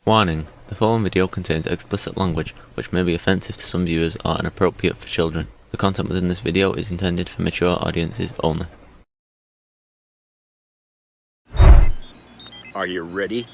Warning: the following video contains explicit language, which may be offensive to some viewers or inappropriate for children. The content within this video is intended for mature audiences only. Are you ready?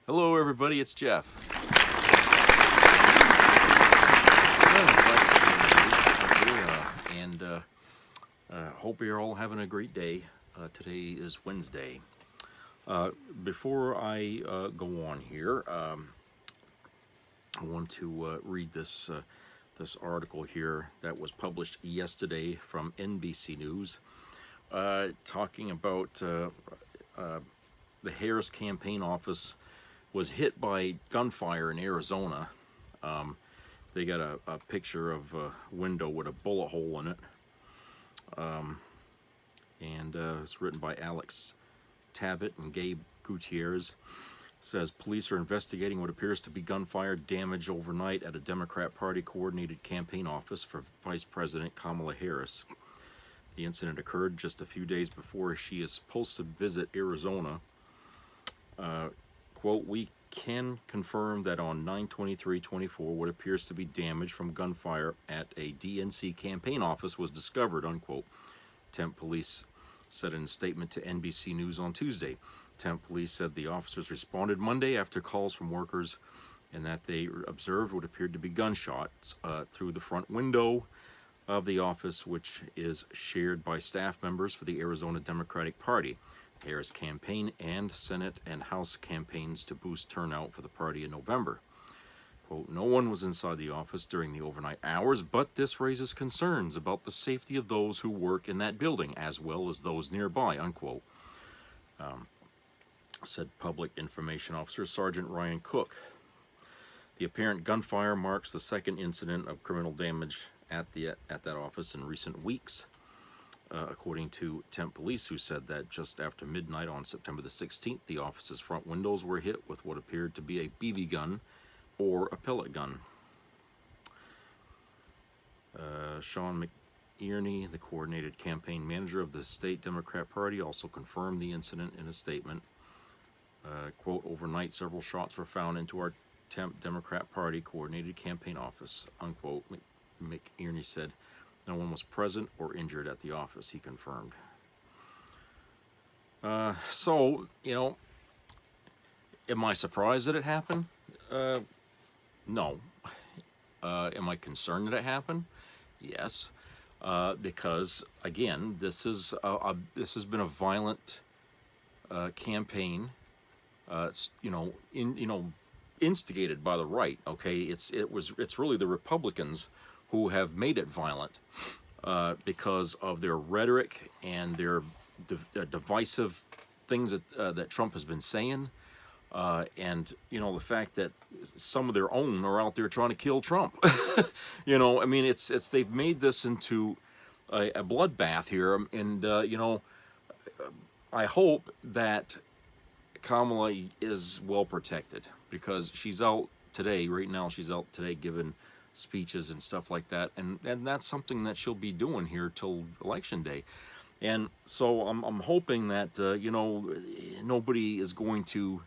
Hello everybody, it's Jeff. Hope you're all having a great day. Today is Wednesday. Before I go on here, I want to read this article here that was published yesterday from NBC News, talking about the Harris campaign office was hit by gunfire in Arizona. They got a picture of a window with a bullet hole in it. It's written by Alex Tabbitt and Gabe Gutierrez. It says police are investigating what appears to be gunfire damage overnight at a Democrat Party coordinated campaign office for Vice President Kamala Harris. The incident occurred just a few days before she is supposed to visit Arizona. Quote, "We can confirm that on 9/23/24, what appears to be damage from gunfire at a DNC campaign office was discovered," unquote. Temp police said in a statement to NBC News on Tuesday. Temp police said the officers responded Monday after calls from workers and that they observed what appeared to be gunshots through the front window of the office, which is shared by staff members for the Arizona Democratic Party. Harris campaign and Senate and House campaigns to boost turnout for the party in November. Quote, "No one was inside the office during the overnight hours, but this raises concerns about the safety of those who work in that building, as well as those nearby," unquote, said Public Information Officer Sergeant Ryan Cook. The apparent gunfire marks the second incident of criminal damage at that office in recent weeks. According to Temp Police, who said that just after midnight on September the 16th, the office's front windows were hit with what appeared to be a BB gun or a pellet gun. Sean McInerney, the coordinated campaign manager of the state Democrat Party, also confirmed the incident in a statement. Quote, "Overnight, several shots were found into our Temp Democrat Party coordinated campaign office," unquote. McInerney said no one was present or injured at the office, he confirmed. So, am I surprised that it happened? No. Am I concerned that it happened? Yes. Because, again, this has been a violent campaign, instigated by the right. Okay, it's really the Republicans who have made it violent because of their rhetoric and their divisive things that Trump has been saying, and the fact that some of their own are out there trying to kill Trump. They've made this into a bloodbath here, and I hope that Kamala is well protected, because she's out today. Right now, she's out today giving speeches and stuff like that, and that's something that she'll be doing here till election day. And so I'm hoping that nobody is going to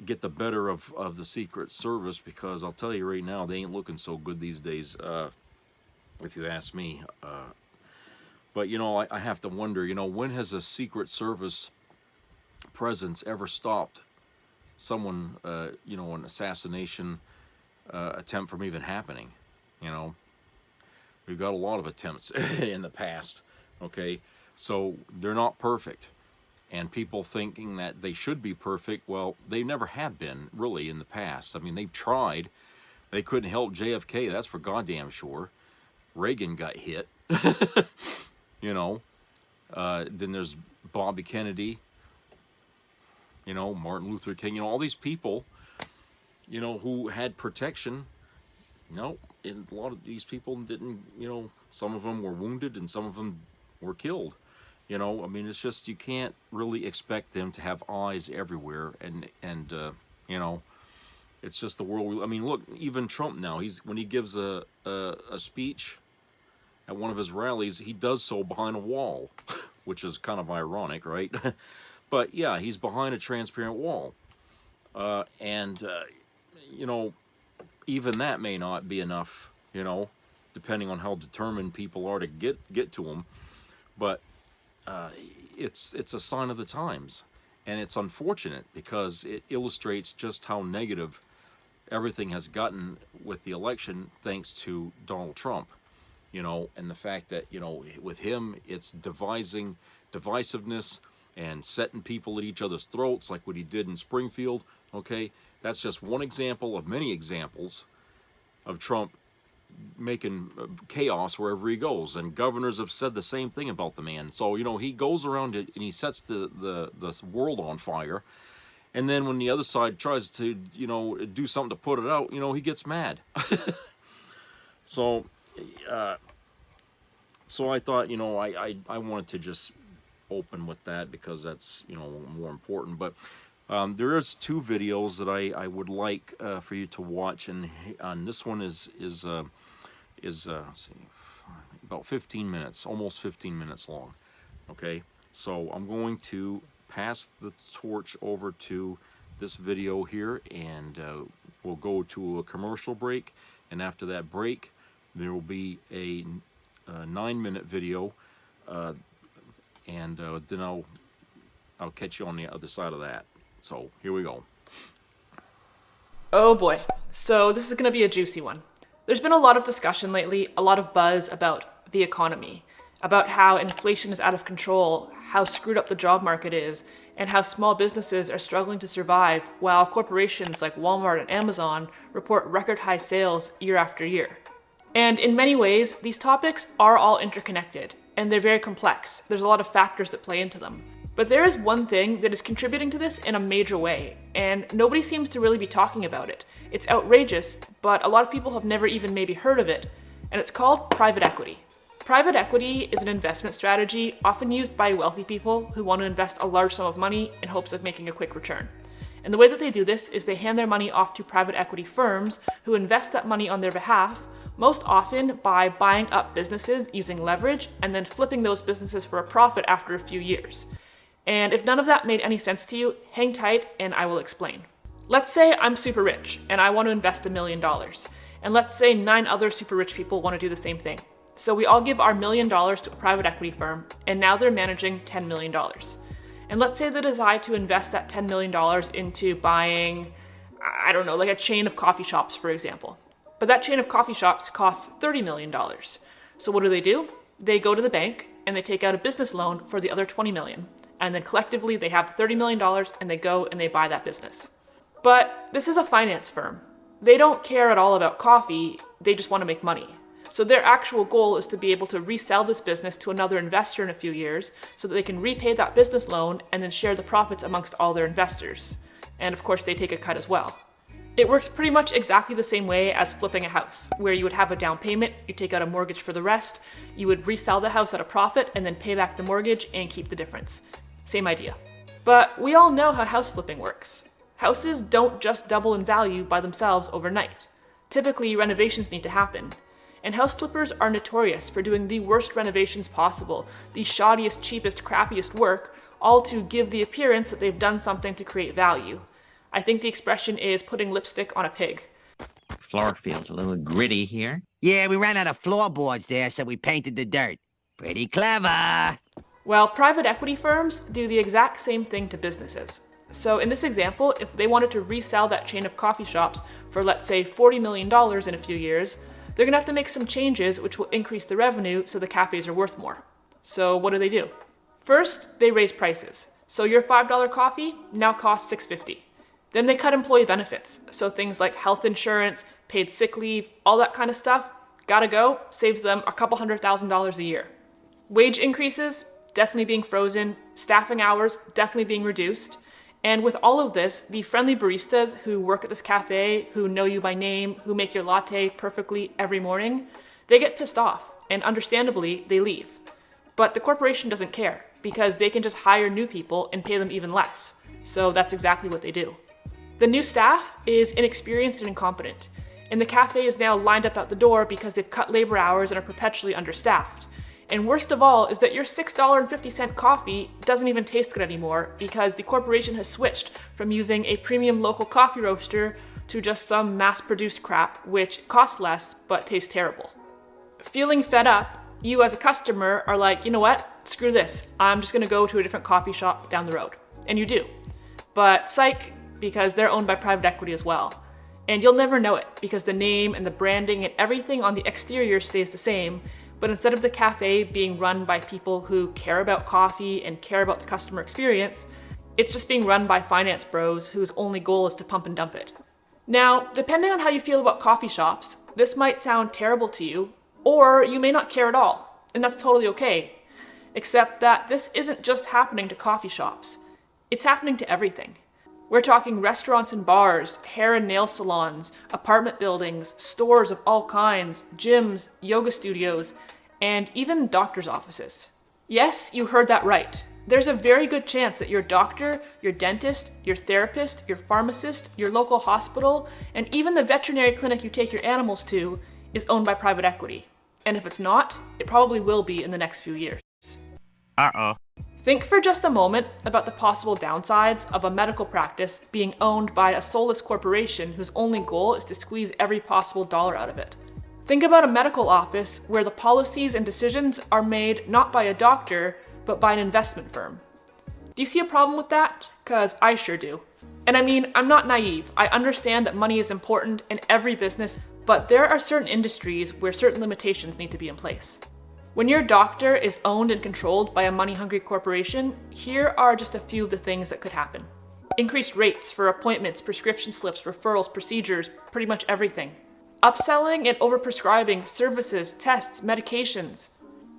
get the better of the Secret Service, because I'll tell you right now, they ain't looking so good these days, if you ask me. But I have to wonder, when has a Secret Service presence ever stopped someone, an assassination attempt from even happening? We've got a lot of attempts in the past Okay, so they're not perfect. And people thinking that they should be perfect, well, they never have been, really, in the past. I mean, they've tried. They couldn't help JFK, that's for goddamn sure. Reagan got hit, you know. Then there's Bobby Kennedy, you know, Martin Luther King, you know, all these people, you know, who had protection. No, and a lot of these people didn't, you know, some of them were wounded and some of them were killed. You know, I mean, it's just, you can't really expect them to have eyes everywhere, and you know, it's just the world. I mean, look, even Trump now, when he gives a speech at one of his rallies, he does so behind a wall, which is kind of ironic, right? But yeah, he's behind a transparent wall, and you know, even that may not be enough, you know, depending on how determined people are to get to him. But it's a sign of the times, and it's unfortunate because it illustrates just how negative everything has gotten with the election, thanks to Donald Trump, you know, and the fact that, you know, with him, it's divisiveness and setting people at each other's throats, like what he did in Springfield. Okay, that's just one example of many examples of Trump making chaos wherever he goes, and governors have said the same thing about the man. So, you know, he goes around it and he sets the world on fire, and then when the other side tries to, you know, do something to put it out, you know, he gets mad. So so I thought, you know, I wanted to just open with that because that's, you know, more important. But there is two videos that I would like for you to watch, and this one is let's see, about 15 minutes, almost 15 minutes long. Okay, so I'm going to pass the torch over to this video here, and we'll go to a commercial break, and after that break there will be a 9-minute video, and then I'll catch you on the other side of that. So here we go. Oh boy, so this is going to be a juicy one. There's been a lot of discussion lately, a lot of buzz about the economy, about how inflation is out of control, how screwed up the job market is, and how small businesses are struggling to survive while corporations like Walmart and Amazon report record high sales year after year. And in many ways, these topics are all interconnected, and they're very complex. There's a lot of factors that play into them. But there is one thing that is contributing to this in a major way, and nobody seems to really be talking about it. It's outrageous, but a lot of people have never even maybe heard of it, and it's called private equity. Private equity is an investment strategy often used by wealthy people who want to invest a large sum of money in hopes of making a quick return. And the way that they do this is they hand their money off to private equity firms who invest that money on their behalf, most often by buying up businesses using leverage and then flipping those businesses for a profit after a few years. And if none of that made any sense to you, hang tight and I will explain. Let's say I'm super rich and I want to invest $1 million. And let's say 9 other super rich people want to do the same thing. So we all give our $1 million to a private equity firm, and now they're managing $10 million. And let's say they decide to invest that $10 million into buying, I don't know, like a chain of coffee shops, for example. But that chain of coffee shops costs $30 million. So what do? They go to the bank and they take out a business loan for the other $20 million. And then collectively they have $30 million and they go and they buy that business. But this is a finance firm. They don't care at all about coffee, they just want to make money. So their actual goal is to be able to resell this business to another investor in a few years so that they can repay that business loan and then share the profits amongst all their investors. And of course they take a cut as well. It works pretty much exactly the same way as flipping a house, where you would have a down payment, you take out a mortgage for the rest, you would resell the house at a profit and then pay back the mortgage and keep the difference. Same idea. But we all know how house flipping works. Houses don't just double in value by themselves overnight. Typically, renovations need to happen. And house flippers are notorious for doing the worst renovations possible, the shoddiest, cheapest, crappiest work, all to give the appearance that they've done something to create value. I think the expression is putting lipstick on a pig. Floor feels a little gritty here. Yeah, we ran out of floorboards there, so we painted the dirt. Pretty clever. Well, private equity firms do the exact same thing to businesses. So in this example, if they wanted to resell that chain of coffee shops for, let's say, $40 million in a few years, they're gonna have to make some changes which will increase the revenue so the cafes are worth more. So what do? First, they raise prices. So your $5 coffee now costs $6.50. Then they cut employee benefits. So things like health insurance, paid sick leave, all that kind of stuff, gotta go, saves them a couple $100,000 a year. Wage increases, definitely being frozen, staffing hours, definitely being reduced. And with all of this, the friendly baristas who work at this cafe, who know you by name, who make your latte perfectly every morning, they get pissed off, and understandably, they leave. But the corporation doesn't care, because they can just hire new people and pay them even less. So that's exactly what they do. The new staff is inexperienced and incompetent, and the cafe is now lined up out the door because they've cut labor hours and are perpetually understaffed. And worst of all is that your $6.50 coffee doesn't even taste good anymore because the corporation has switched from using a premium local coffee roaster to just some mass-produced crap which costs less but tastes terrible. Feeling fed up, you as a customer are like, you know what? Screw this. I'm just gonna go to a different coffee shop down the road. And you do. But psych, because they're owned by private equity as well. And you'll never know it because the name and the branding and everything on the exterior stays the same. But instead of the cafe being run by people who care about coffee and care about the customer experience, it's just being run by finance bros whose only goal is to pump and dump it. Now, depending on how you feel about coffee shops, this might sound terrible to you, or you may not care at all, and that's totally okay. Except that this isn't just happening to coffee shops. It's happening to everything. We're talking restaurants and bars, hair and nail salons, apartment buildings, stores of all kinds, gyms, yoga studios, and even doctor's offices. Yes, you heard that right. There's a very good chance that your doctor, your dentist, your therapist, your pharmacist, your local hospital, and even the veterinary clinic you take your animals to is owned by private equity. And if it's not, it probably will be in the next few years. Uh-oh. Think for just a moment about the possible downsides of a medical practice being owned by a soulless corporation whose only goal is to squeeze every possible dollar out of it. Think about a medical office where the policies and decisions are made not by a doctor, but by an investment firm. Do you see a problem with that? 'Cause I sure do. And I mean, I'm not naive. I understand that money is important in every business, but there are certain industries where certain limitations need to be in place. When your doctor is owned and controlled by a money-hungry corporation, here are just a few of the things that could happen. Increased rates for appointments, prescription slips, referrals, procedures, pretty much everything. Upselling and overprescribing services, tests, medications.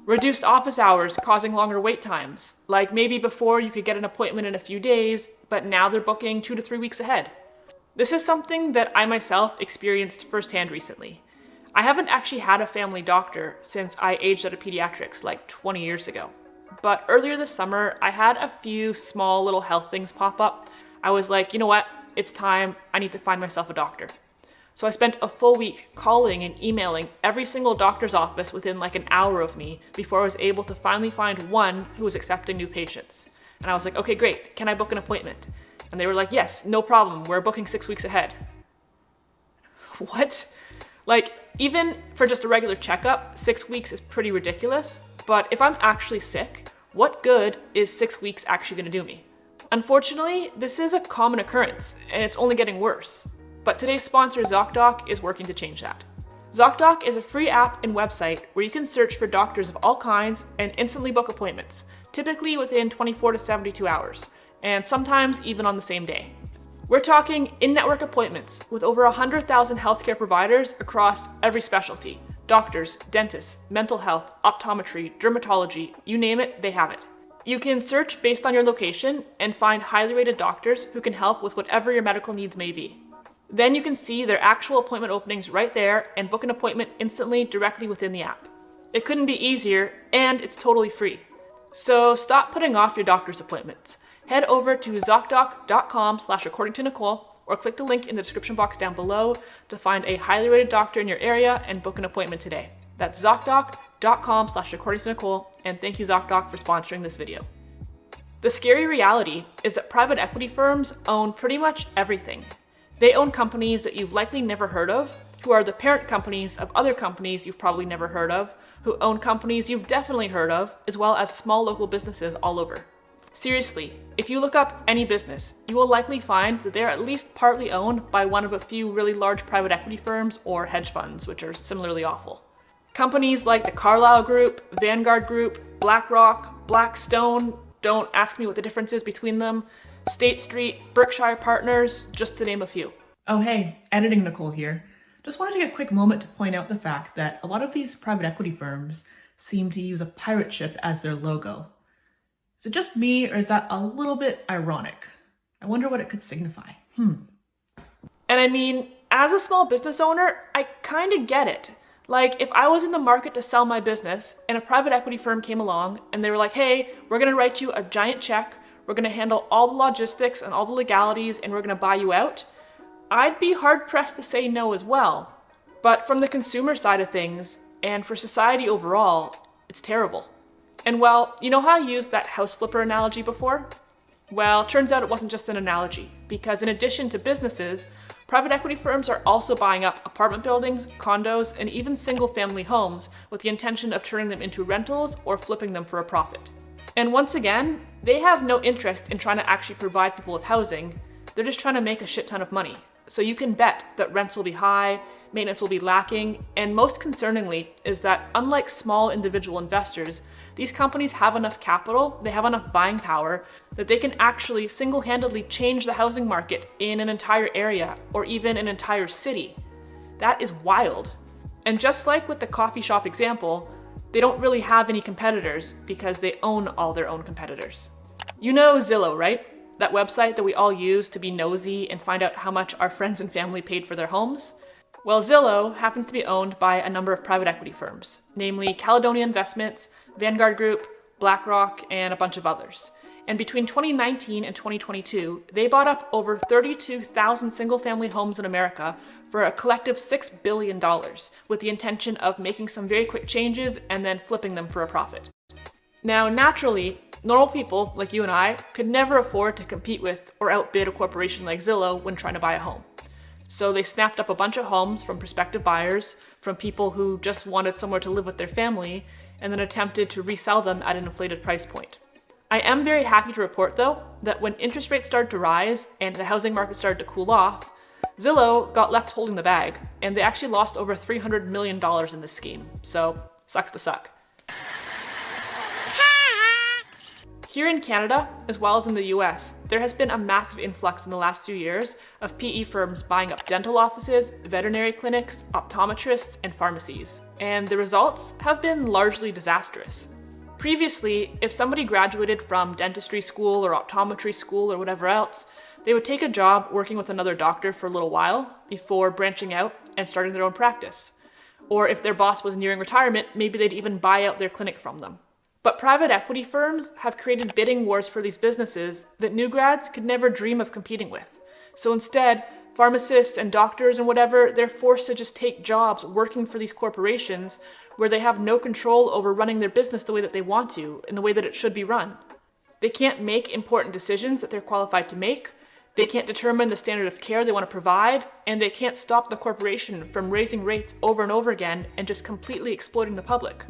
Reduced office hours causing longer wait times. Like maybe before you could get an appointment in a few days, but now they're booking 2 to 3 weeks ahead. This is something that I myself experienced firsthand recently. I haven't actually had a family doctor since I aged out of pediatrics like 20 years ago. But earlier this summer, I had a few small little health things pop up. I was like, you know what? It's time. I need to find myself a doctor. So I spent a full week calling and emailing every single doctor's office within like an hour of me before I was able to finally find one who was accepting new patients. And I was like, okay, great. Can I book an appointment? And they were like, yes, no problem. We're booking 6 weeks ahead. What? Like, even for just a regular checkup, 6 weeks is pretty ridiculous. But if I'm actually sick, what good is 6 weeks actually gonna do me? Unfortunately, this is a common occurrence, and it's only getting worse. But today's sponsor, ZocDoc, is working to change that. ZocDoc is a free app and website where you can search for doctors of all kinds and instantly book appointments, typically within 24 to 72 hours, and sometimes even on the same day. We're talking in-network appointments with over 100,000 healthcare providers across every specialty. Doctors, dentists, mental health, optometry, dermatology, you name it, they have it. You can search based on your location and find highly rated doctors who can help with whatever your medical needs may be. Then you can see their actual appointment openings right there and book an appointment instantly directly within the app. It couldn't be easier, and it's totally free. So stop putting off your doctor's appointments. Head over to ZocDoc.com/accordingtoNicole or click the link in the description box down below to find a highly rated doctor in your area and book an appointment today. That's ZocDoc.com/accordingtoNicole, and thank you ZocDoc for sponsoring this video. The scary reality is that private equity firms own pretty much everything. They own companies that you've likely never heard of, who are the parent companies of other companies you've probably never heard of, who own companies you've definitely heard of, as well as small local businesses all over. Seriously, if you look up any business, you will likely find that they're at least partly owned by one of a few really large private equity firms or hedge funds, which are similarly awful. Companies like the Carlyle Group, Vanguard Group, BlackRock, Blackstone, don't ask me what the difference is between them, State Street, Berkshire Partners, just to name a few. Oh hey, editing Nicole here. Just wanted to take a quick moment to point out the fact that a lot of these private equity firms seem to use a pirate ship as their logo. Is it just me, or is that a little bit ironic? I wonder what it could signify. And I mean, as a small business owner, I kind of get it. Like, if I was in the market to sell my business and a private equity firm came along and they were like, hey, we're going to write you a giant check, we're going to handle all the logistics and all the legalities, and we're going to buy you out, I'd be hard-pressed to say no as well. But from the consumer side of things, and for society overall, it's terrible. And well, you know how I used that house flipper analogy before? Well, turns out it wasn't just an analogy, because in addition to businesses, private equity firms are also buying up apartment buildings, condos, and even single-family homes with the intention of turning them into rentals or flipping them for a profit. And once again, they have no interest in trying to actually provide people with housing. They're just trying to make a shit ton of money. So you can bet that rents will be high, maintenance will be lacking, and most concerningly is that unlike small individual investors, these companies have enough capital, they have enough buying power, that they can actually single-handedly change the housing market in an entire area or even an entire city. That is wild. And just like with the coffee shop example, they don't really have any competitors because they own all their own competitors. You know Zillow, right? That website that we all use to be nosy and find out how much our friends and family paid for their homes? Well, Zillow happens to be owned by a number of private equity firms, namely Caledonia Investments, Vanguard Group, BlackRock, and a bunch of others. And between 2019 and 2022, they bought up over 32,000 single-family homes in America for a collective $6 billion, with the intention of making some very quick changes and then flipping them for a profit. Now, naturally, normal people like you and I could never afford to compete with or outbid a corporation like Zillow when trying to buy a home. So they snapped up a bunch of homes from prospective buyers, from people who just wanted somewhere to live with their family, and then attempted to resell them at an inflated price point. I am very happy to report, though, that when interest rates started to rise and the housing market started to cool off, Zillow got left holding the bag, and they actually lost over $300 million in this scheme. So, sucks to suck. Here in Canada, as well as in the US, there has been a massive influx in the last few years of PE firms buying up dental offices, veterinary clinics, optometrists, and pharmacies. And the results have been largely disastrous. Previously, if somebody graduated from dentistry school or optometry school or whatever else, they would take a job working with another doctor for a little while before branching out and starting their own practice. Or if their boss was nearing retirement, maybe they'd even buy out their clinic from them. But private equity firms have created bidding wars for these businesses that new grads could never dream of competing with. So instead, pharmacists and doctors and whatever, they're forced to just take jobs working for these corporations where they have no control over running their business the way that they want to, in the way that it should be run. They can't make important decisions that they're qualified to make, they can't determine the standard of care they want to provide, and they can't stop the corporation from raising rates over and over again and just completely exploiting the public.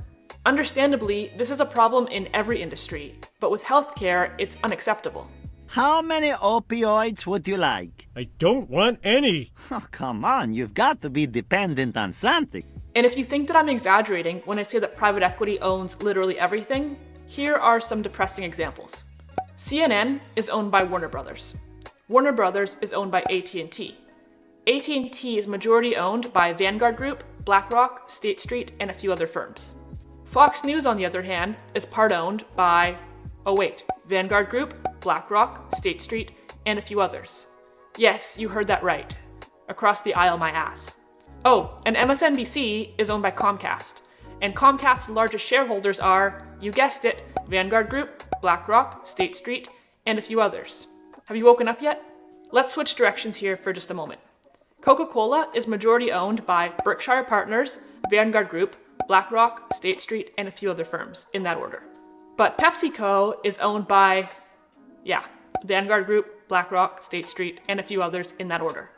Understandably, this is a problem in every industry, but with healthcare, it's unacceptable. How many opioids would you like? I don't want any. Oh, come on, you've got to be dependent on something. And if you think that I'm exaggerating when I say that private equity owns literally everything, here are some depressing examples. CNN is owned by Warner Brothers. Warner Brothers is owned by AT&T. AT&T is majority owned by Vanguard Group, BlackRock, State Street, and a few other firms. Fox News, on the other hand, is part owned by, Vanguard Group, BlackRock, State Street, and a few others. Yes, you heard that right. Across the aisle my ass. Oh, and MSNBC is owned by Comcast. And Comcast's largest shareholders are, you guessed it, Vanguard Group, BlackRock, State Street, and a few others. Have you woken up yet? Let's switch directions here for just a moment. Coca-Cola is majority owned by Berkshire Partners, Vanguard Group, BlackRock, State Street, and a few other firms, in that order. But PepsiCo is owned by, Vanguard Group, BlackRock, State Street, and a few others in that order.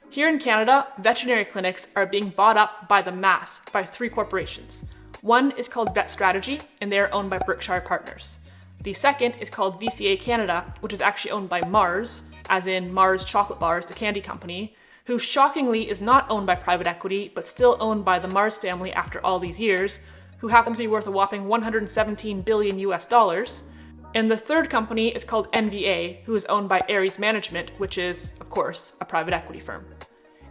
Here in Canada, veterinary clinics are being bought up by the mass by 3 corporations. One is called Vet Strategy, and they are owned by Berkshire Partners. The second is called VCA Canada, which is actually owned by Mars, as in Mars Chocolate Bars, the candy company, who shockingly is not owned by private equity, but still owned by the Mars family after all these years, who happen to be worth a whopping 117 billion US dollars. And the third company is called NVA, who is owned by Ares Management, which is, of course, a private equity firm.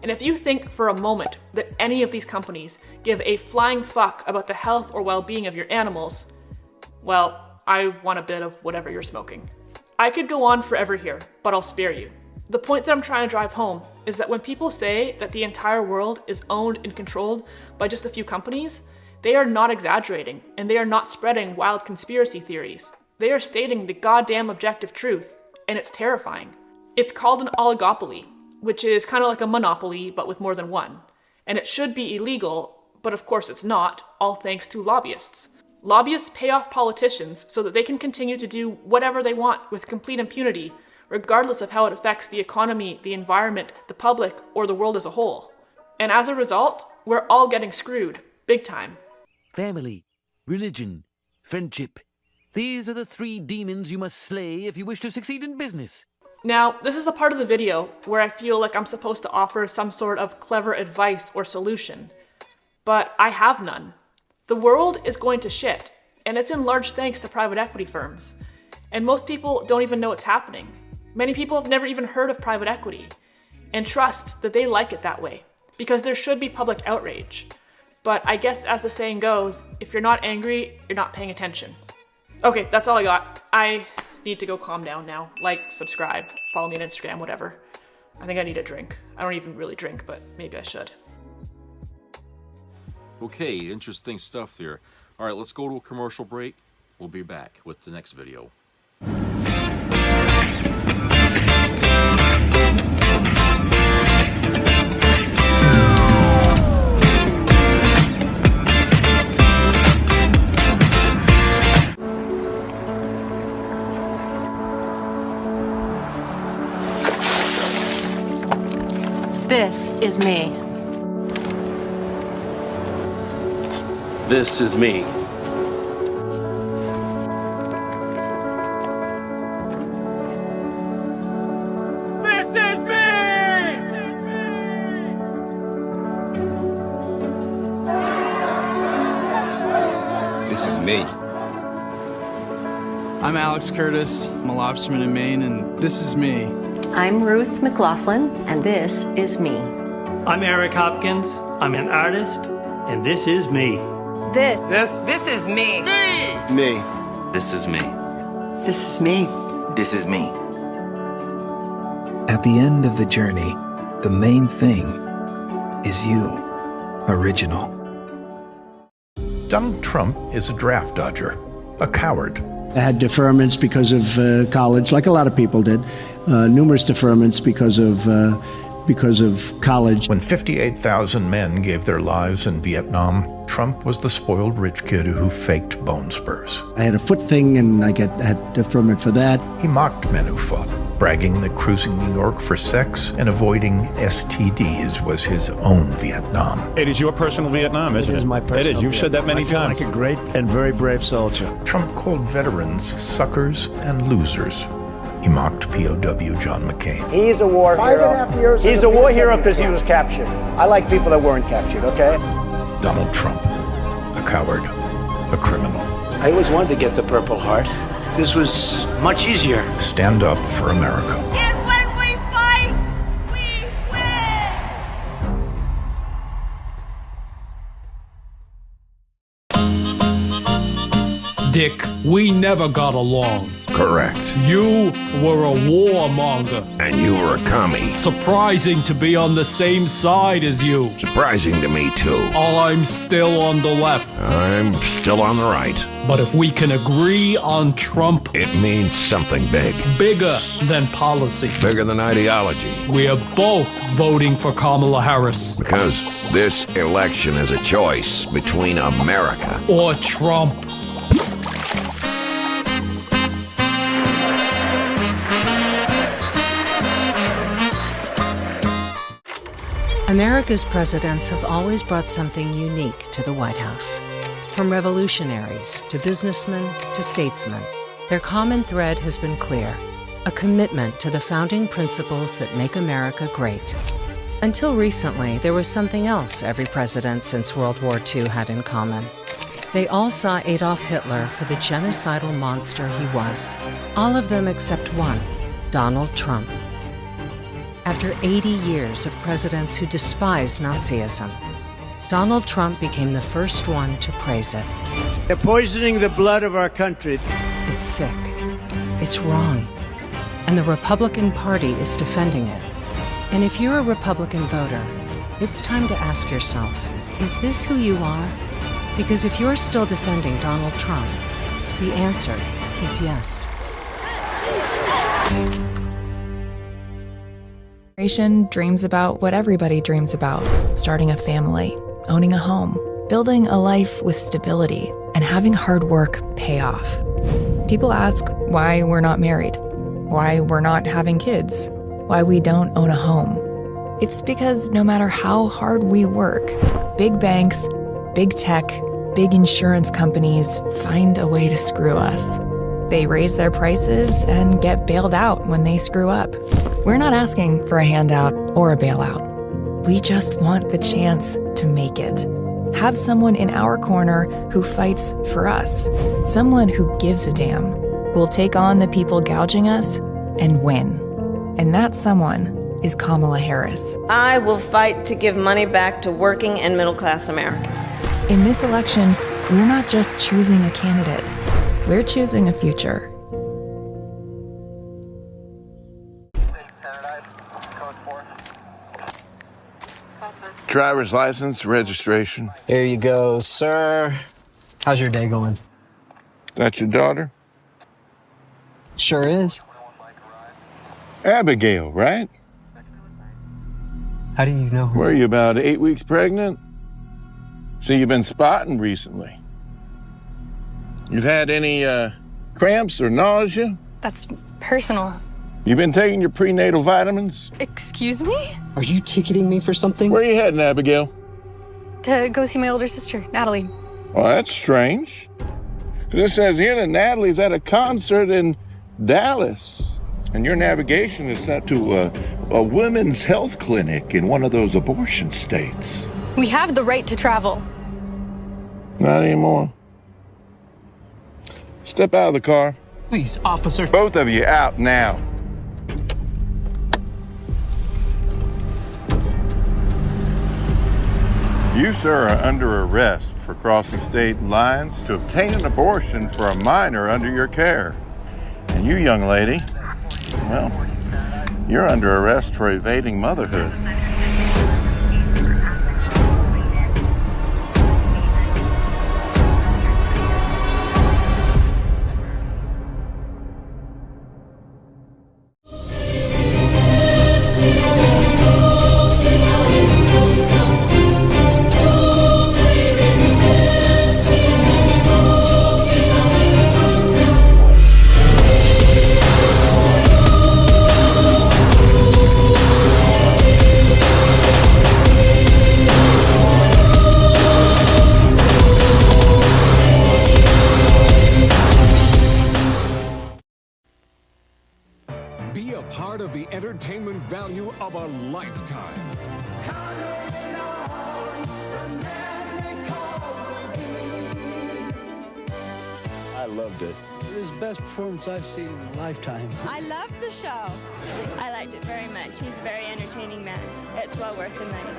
And if you think for a moment that any of these companies give a flying fuck about the health or well-being of your animals, well, I want a bit of whatever you're smoking. I could go on forever here, but I'll spare you. The point that I'm trying to drive home is that when people say that the entire world is owned and controlled by just a few companies, they are not exaggerating, and they are not spreading wild conspiracy theories. They are stating the goddamn objective truth, and it's terrifying. It's called an oligopoly, which is kind of like a monopoly, but with more than one. And it should be illegal, but of course it's not, all thanks to lobbyists. Lobbyists pay off politicians so that they can continue to do whatever they want with complete impunity, regardless of how it affects the economy, the environment, the public, or the world as a whole. And as a result, we're all getting screwed, big time. Family, religion, friendship. These are the three demons you must slay if you wish to succeed in business. Now, this is the part of the video where I feel like I'm supposed to offer some sort of clever advice or solution. But I have none. The world is going to shit, and it's in large thanks to private equity firms. And most people don't even know it's happening. Many people have never even heard of private equity, and trust that they like it that way, because there should be public outrage. But I guess as the saying goes, if you're not angry, you're not paying attention. Okay, that's all I got. I need to go calm down now. Like, subscribe, follow me on Instagram, whatever. I think I need a drink. I don't even really drink, but maybe I should. Okay, interesting stuff there. All right, let's go to a commercial break. We'll be back with the next video. This is me. This is me. This is me! This is me. I'm Alex Curtis. I'm a lobsterman in Maine, and this is me. I'm Ruth McLaughlin, and this is me. I'm Eric Hopkins. I'm an artist, and this is me. This is me. Me. This is me. This is me. This is me. At the end of the journey, the main thing is you. Original. Donald Trump is a draft dodger, a coward. I had deferments because of college, like a lot of people did. Numerous deferments because of college. When 58,000 men gave their lives in Vietnam, Trump was the spoiled rich kid who faked bone spurs. I had a foot thing, and I had deferment for that. He mocked men who fought, bragging that cruising New York for sex and avoiding STDs was his own Vietnam. It is your personal Vietnam, isn't it? It is my personal It is. You've said that many times. I feel like a great and very brave soldier. Trump called veterans suckers and losers. He mocked POW John McCain. He's a war hero. 5.5 years. He's a war hero because he was captured. I like people that weren't captured, okay? Donald Trump, a coward, a criminal. I always wanted to get the Purple Heart. This was much easier. Stand up for America. And when we fight, we win! Dick, we never got along. Correct. You were a warmonger. And you were a commie. Surprising to be on the same side as you. Surprising to me, too. I'm still on the left. I'm still on the right. But if we can agree on Trump... It means something big. Bigger than policy. Bigger than ideology. We are both voting for Kamala Harris. Because this election is a choice between America... or Trump. America's presidents have always brought something unique to the White House. From revolutionaries to businessmen to statesmen, their common thread has been clear: a commitment to the founding principles that make America great. Until recently, there was something else every president since World War II had in common. They all saw Adolf Hitler for the genocidal monster he was. All of them except one, Donald Trump. After 80 years of presidents who despised Nazism, Donald Trump became the first one to praise it. They're poisoning the blood of our country. It's sick. It's wrong. And the Republican Party is defending it. And if you're a Republican voter, it's time to ask yourself, is this who you are? Because if you're still defending Donald Trump, the answer is yes. Generation dreams about what everybody dreams about: starting a family, owning a home, building a life with stability, and having hard work pay off. People ask why we're not married, why we're not having kids, why we don't own a home. It's because no matter how hard we work, big banks, big tech, big insurance companies find a way to screw us. They raise their prices and get bailed out when they screw up. We're not asking for a handout or a bailout. We just want the chance to make it. Have someone in our corner who fights for us. Someone who gives a damn, who will take on the people gouging us and win. And that someone is Kamala Harris. I will fight to give money back to working and middle-class Americans. In this election, we're not just choosing a candidate. We're choosing a future. Driver's license, registration. Here you go, sir. How's your day going? That's your daughter? Sure is. Abigail, right? How do you know her? Were you about 8 weeks pregnant? So you've been spotting recently. You've had any cramps or nausea? That's personal. You been taking your prenatal vitamins? Excuse me? Are you ticketing me for something? Where are you heading, Abigail? To go see my older sister, Natalie. Well, that's strange. 'Cause it says here that Natalie's at a concert in Dallas. And your navigation is set to a women's health clinic in one of those abortion states. We have the right to travel. Not anymore. Step out of the car. Please, officer. Both of you out now. You, sir, are under arrest for crossing state lines to obtain an abortion for a minor under your care. And you, young lady, well, you're under arrest for evading motherhood. Be a part of the entertainment value of a lifetime. I loved it. It was the best performance I've seen in a lifetime. I loved the show. I liked it very much. He's a very entertaining man. It's well worth the money.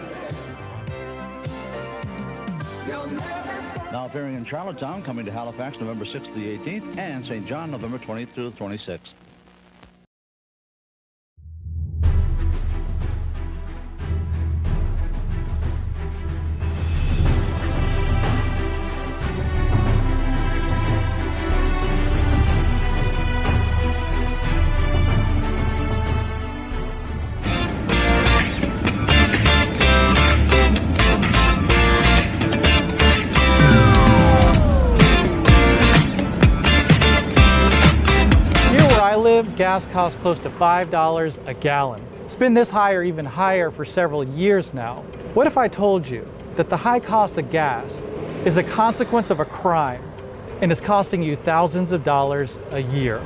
Now appearing in Charlottetown, coming to Halifax November 6th to the 18th, and St. John November 20th through the 26th. Gas costs close to $5 a gallon. It's been this high or even higher for several years now. What if I told you that the high cost of gas is a consequence of a crime and is costing you thousands of dollars a year?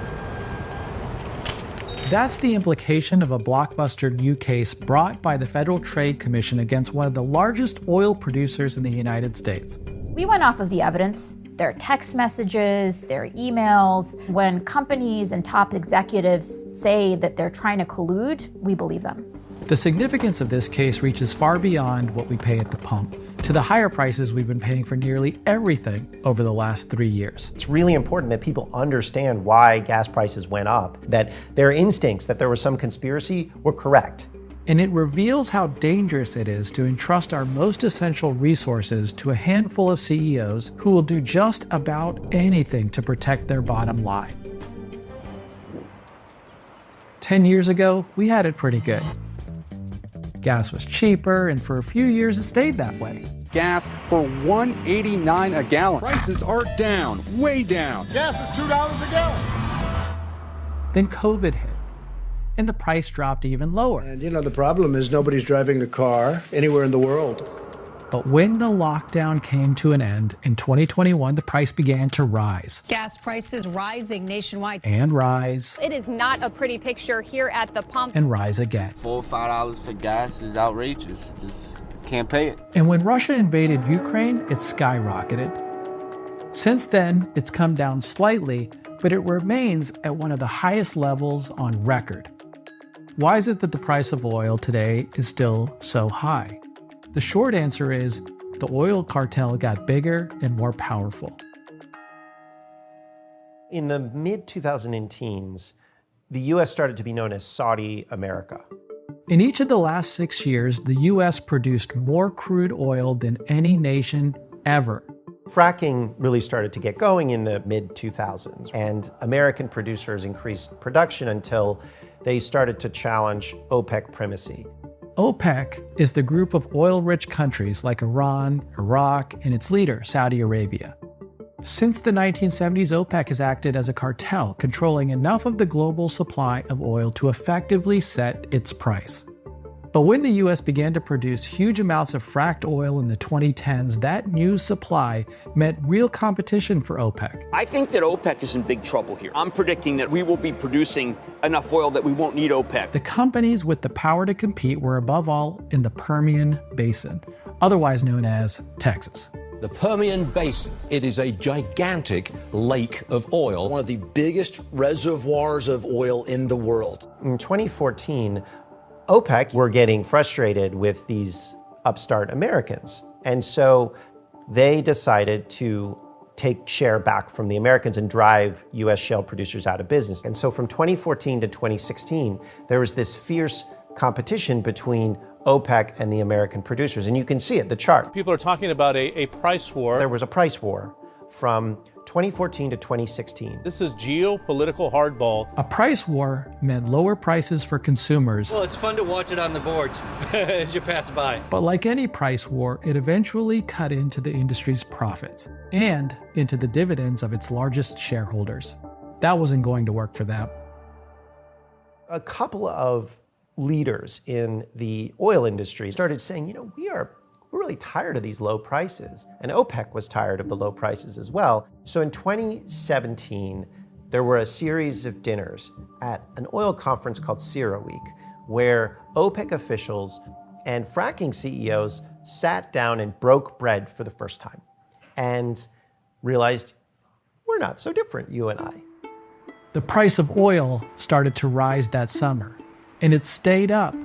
That's the implication of a blockbuster new case brought by the Federal Trade Commission against one of the largest oil producers in the United States. We went off of the evidence, their text messages, their emails. When companies and top executives say that they're trying to collude, we believe them. The significance of this case reaches far beyond what we pay at the pump, to the higher prices we've been paying for nearly everything over the last 3 years. It's really important that people understand why gas prices went up, that their instincts that there was some conspiracy were correct. And it reveals how dangerous it is to entrust our most essential resources to a handful of CEOs who will do just about anything to protect their bottom line. 10 years ago, we had it pretty good. Gas was cheaper, and for a few years it stayed that way. Gas for $1.89 a gallon. Prices are down, way down. Gas is $2 a gallon. Then COVID hit, and the price dropped even lower. And the problem is nobody's driving a car anywhere in the world. But when the lockdown came to an end in 2021, the price began to rise. Gas prices rising nationwide. And rise. It is not a pretty picture here at the pump. And rise again. $4 or $5 for gas is outrageous. Just can't pay it. And when Russia invaded Ukraine, it skyrocketed. Since then, it's come down slightly, but it remains at one of the highest levels on record. Why is it that the price of oil today is still so high? The short answer is the oil cartel got bigger and more powerful. In the mid-2010s, the U.S. started to be known as Saudi America. In each of the last 6 years, the U.S. produced more crude oil than any nation ever. Fracking really started to get going in the mid-2000s, and American producers increased production until they started to challenge OPEC primacy. OPEC is the group of oil-rich countries like Iran, Iraq, and its leader, Saudi Arabia. Since the 1970s, OPEC has acted as a cartel, controlling enough of the global supply of oil to effectively set its price. But when the U.S. began to produce huge amounts of fracked oil in the 2010s, that new supply meant real competition for OPEC. I think that OPEC is in big trouble here. I'm predicting that we will be producing enough oil that we won't need OPEC. The companies with the power to compete were above all in the Permian Basin, otherwise known as Texas. The Permian Basin, it is a gigantic lake of oil. One of the biggest reservoirs of oil in the world. In 2014, OPEC were getting frustrated with these upstart Americans. And so they decided to take share back from the Americans and drive U.S. shale producers out of business. And so from 2014 to 2016, there was this fierce competition between OPEC and the American producers. And you can see it, the chart. People are talking about a price war. There was a price war from 2014 to 2016. This is geopolitical hardball. A price war meant lower prices for consumers. Well, it's fun to watch it on the boards as you pass by. But like any price war, it eventually cut into the industry's profits and into the dividends of its largest shareholders. That wasn't going to work for them. A couple of leaders in the oil industry started saying, we're really tired of these low prices. And OPEC was tired of the low prices as well. So in 2017, there were a series of dinners at an oil conference called CERAWeek, where OPEC officials and fracking CEOs sat down and broke bread for the first time and realized we're not so different, you and I. The price of oil started to rise that summer, and it stayed up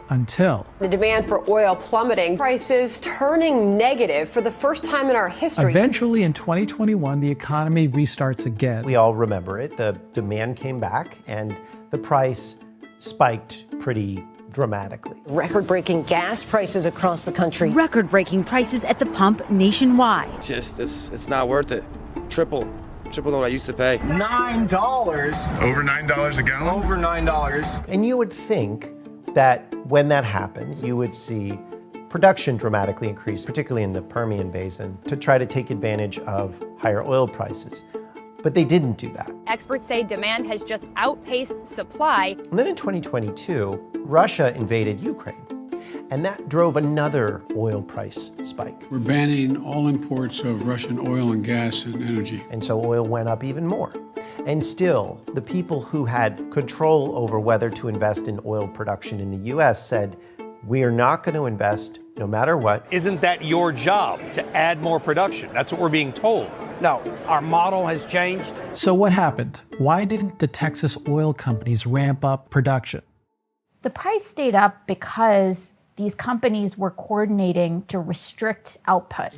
until the demand for oil plummeting, prices turning negative for the first time in our history. Eventually in 2021, the economy restarts again. We all remember it. The demand came back and the price spiked pretty dramatically. Record-breaking gas prices across the country. Record-breaking prices at the pump nationwide. It's not worth it. Triple than what I used to pay. $9. Over $9 a gallon? Over $9. And you would think that when that happens, you would see production dramatically increase, particularly in the Permian Basin, to try to take advantage of higher oil prices. But they didn't do that. Experts say demand has just outpaced supply. And then in 2022, Russia invaded Ukraine. And that drove another oil price spike. We're banning all imports of Russian oil and gas and energy. And so oil went up even more. And still, the people who had control over whether to invest in oil production in the US said, we are not going to invest no matter what. Isn't that your job, to add more production? That's what we're being told. No, our model has changed. So what happened? Why didn't the Texas oil companies ramp up production? The price stayed up because these companies were coordinating to restrict output.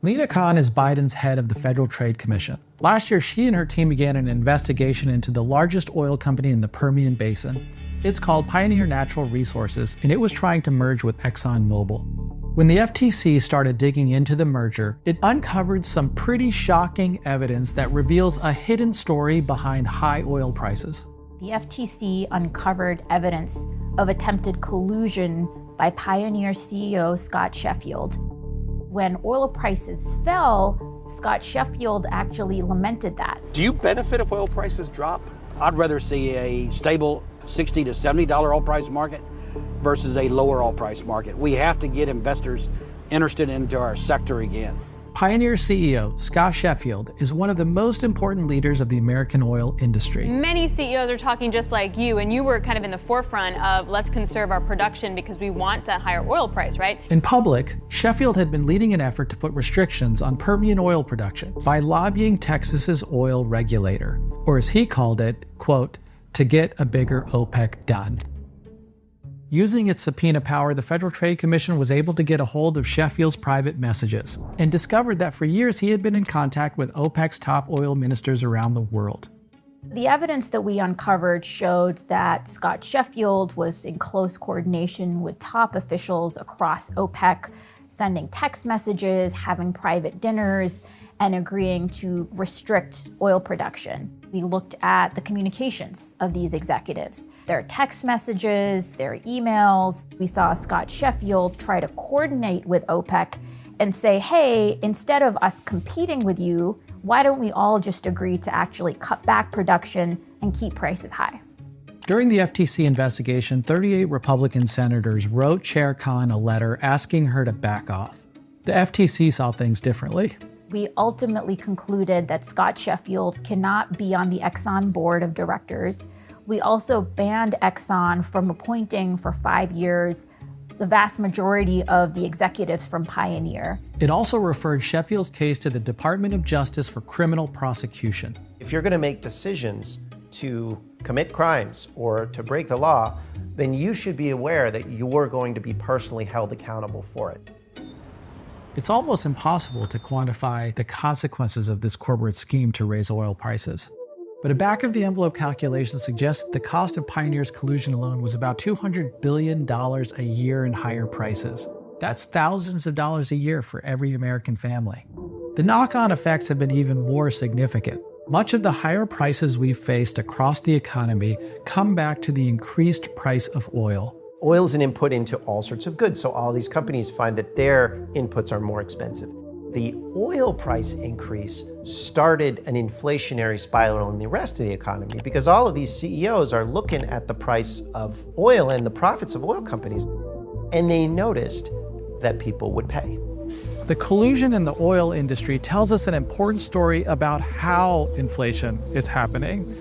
Lina Khan is Biden's head of the Federal Trade Commission. Last year, she and her team began an investigation into the largest oil company in the Permian Basin. It's called Pioneer Natural Resources, and it was trying to merge with ExxonMobil. When the FTC started digging into the merger, it uncovered some pretty shocking evidence that reveals a hidden story behind high oil prices. The FTC uncovered evidence of attempted collusion by Pioneer CEO Scott Sheffield. When oil prices fell, Scott Sheffield actually lamented that. Do you benefit if oil prices drop? I'd rather see a stable $60 to $70 oil price market versus a lower oil price market. We have to get investors interested into our sector again. Pioneer CEO Scott Sheffield is one of the most important leaders of the American oil industry. Many CEOs are talking just like you, and you were kind of in the forefront of let's conserve our production because we want that higher oil price, right? In public, Sheffield had been leading an effort to put restrictions on Permian oil production by lobbying Texas's oil regulator, or as he called it, quote, to get a bigger OPEC done. Using its subpoena power, the Federal Trade Commission was able to get a hold of Sheffield's private messages and discovered that for years he had been in contact with OPEC's top oil ministers around the world. The evidence that we uncovered showed that Scott Sheffield was in close coordination with top officials across OPEC, sending text messages, having private dinners, and agreeing to restrict oil production. We looked at the communications of these executives, their text messages, their emails. We saw Scott Sheffield try to coordinate with OPEC and say, hey, instead of us competing with you, why don't we all just agree to actually cut back production and keep prices high? During the FTC investigation, 38 Republican senators wrote Chair Khan a letter asking her to back off. The FTC saw things differently. We ultimately concluded that Scott Sheffield cannot be on the Exxon board of directors. We also banned Exxon from appointing for 5 years the vast majority of the executives from Pioneer. It also referred Sheffield's case to the Department of Justice for criminal prosecution. If you're going to make decisions to commit crimes or to break the law, then you should be aware that you're going to be personally held accountable for it. It's almost impossible to quantify the consequences of this corporate scheme to raise oil prices. But a back-of-the-envelope calculation suggests that the cost of Pioneer's collusion alone was about $200 billion a year in higher prices. That's thousands of dollars a year for every American family. The knock-on effects have been even more significant. Much of the higher prices we've faced across the economy come back to the increased price of oil. Oil is an input into all sorts of goods, so all these companies find that their inputs are more expensive. The oil price increase started an inflationary spiral in the rest of the economy because all of these CEOs are looking at the price of oil and the profits of oil companies, and they noticed that people would pay. The collusion in the oil industry tells us an important story about how inflation is happening.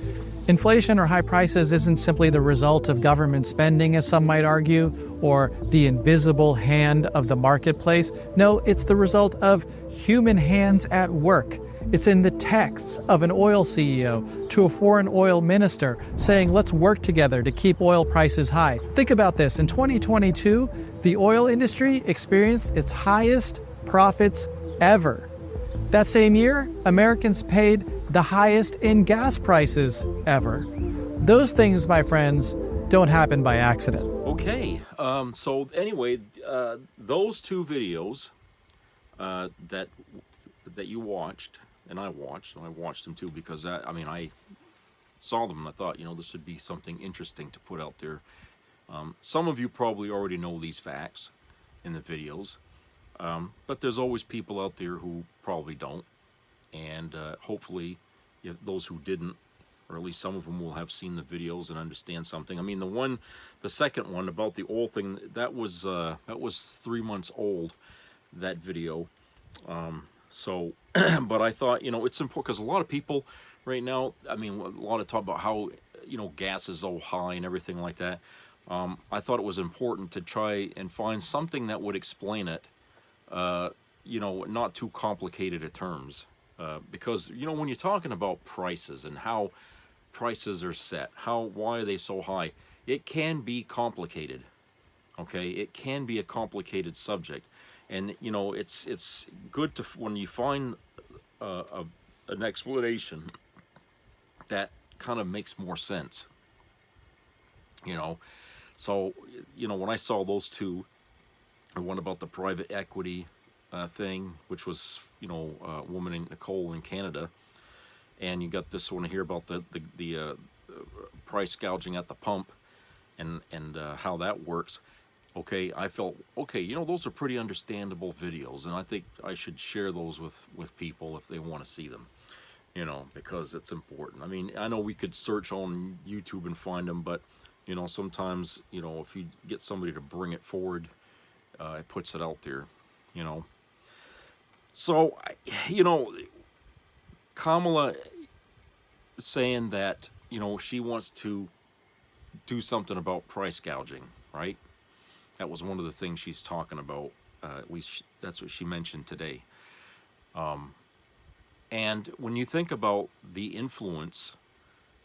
Inflation or high prices isn't simply the result of government spending, as some might argue, or the invisible hand of the marketplace. No, it's the result of human hands at work. It's in the texts of an oil CEO to a foreign oil minister saying, let's work together to keep oil prices high. Think about this. In 2022, the oil industry experienced its highest profits ever. That same year, Americans paid the highest in gas prices ever. Those things, my friends, don't happen by accident. Okay, so anyway, those two videos that you watched, and I watched them too because I saw them and I thought, this would be something interesting to put out there. Some of you probably already know these facts in the videos, but there's always people out there who probably don't. And hopefully, those who didn't, or at least some of them, will have seen the videos and understand something. I mean, the second one about the oil thing, that was 3 months old. That video. So, but I thought, you know, it's important because a lot of people right now, I mean, a lot of talk about how, you know, gas is so high and everything like that. I thought it was important to try and find something that would explain it, you know, not too complicated at terms. Because, you know, when you're talking about prices and how prices are set, why are they so high, it can be complicated. Okay, it can be a complicated subject. And, you know, it's good to, when you find an explanation that kind of makes more sense, you know. So, you know, when I saw those two, the one about the private equity thing, which was, you know, a woman named Nicole in Canada, and you got this one here about the price gouging at the pump and how that works. Okay, I felt, okay, you know, those are pretty understandable videos, and I think I should share those with people if they want to see them, you know, because it's important. I mean, I know we could search on YouTube and find them, but, you know, sometimes, you know, if you get somebody to bring it forward, it puts it out there, you know. So, you know, Kamala saying that, you know, she wants to do something about price gouging, right? That was one of the things she's talking about. At least that's what she mentioned today. And when you think about the influence